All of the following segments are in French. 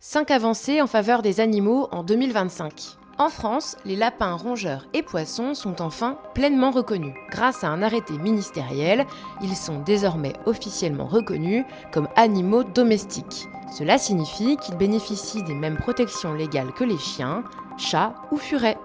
5 avancées en faveur des animaux en 2025. En France, les lapins, rongeurs et poissons sont enfin pleinement reconnus. Grâce à un arrêté ministériel, ils sont désormais officiellement reconnus comme animaux domestiques. Cela signifie qu'ils bénéficient des mêmes protections légales que les chiens, chats ou furets.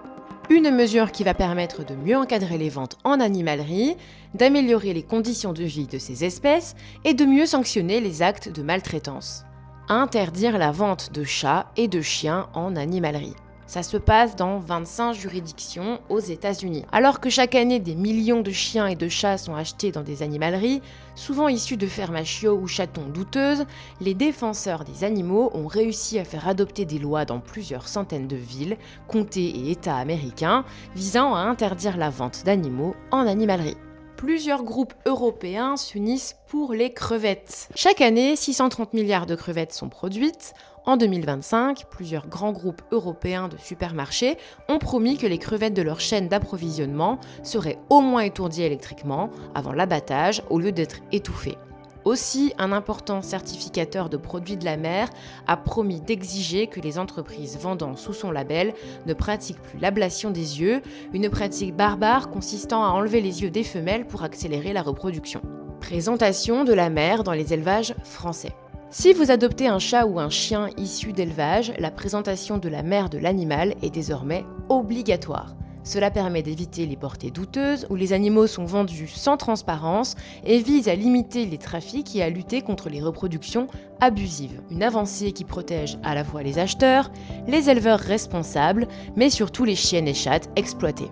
Une mesure qui va permettre de mieux encadrer les ventes en animalerie, d'améliorer les conditions de vie de ces espèces et de mieux sanctionner les actes de maltraitance. Interdire la vente de chats et de chiens en animalerie. Ça se passe dans 25 juridictions aux États-Unis. Alors que chaque année, des millions de chiens et de chats sont achetés dans des animaleries, souvent issus de fermes à chiots ou chatons douteuses, les défenseurs des animaux ont réussi à faire adopter des lois dans plusieurs centaines de villes, comtés et États américains, visant à interdire la vente d'animaux en animalerie. Plusieurs groupes européens s'unissent pour les crevettes. Chaque année, 630 milliards de crevettes sont produites. En 2025, plusieurs grands groupes européens de supermarchés ont promis que les crevettes de leur chaîne d'approvisionnement seraient au moins étourdies électriquement avant l'abattage au lieu d'être étouffées. Aussi, un important certificateur de produits de la mer a promis d'exiger que les entreprises vendant sous son label ne pratiquent plus l'ablation des yeux, une pratique barbare consistant à enlever les yeux des femelles pour accélérer la reproduction. Présentation de la mer dans les élevages français. Si vous adoptez un chat ou un chien issu d'élevage, la présentation de la mère de l'animal est désormais obligatoire. Cela permet d'éviter les portées douteuses où les animaux sont vendus sans transparence et vise à limiter les trafics et à lutter contre les reproductions abusives. Une avancée qui protège à la fois les acheteurs, les éleveurs responsables, mais surtout les chiennes et chattes exploitées.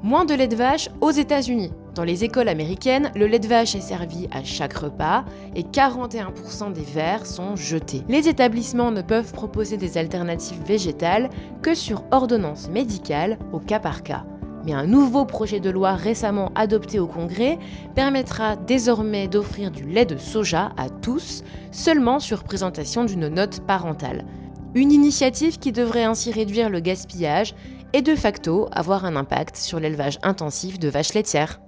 Moins de lait de vache aux États-Unis. Dans les écoles américaines, le lait de vache est servi à chaque repas et 41% des verres sont jetés. Les établissements ne peuvent proposer des alternatives végétales que sur ordonnance médicale au cas par cas. Mais un nouveau projet de loi récemment adopté au Congrès permettra désormais d'offrir du lait de soja à tous, seulement sur présentation d'une note parentale. Une initiative qui devrait ainsi réduire le gaspillage et de facto avoir un impact sur l'élevage intensif de vaches laitières.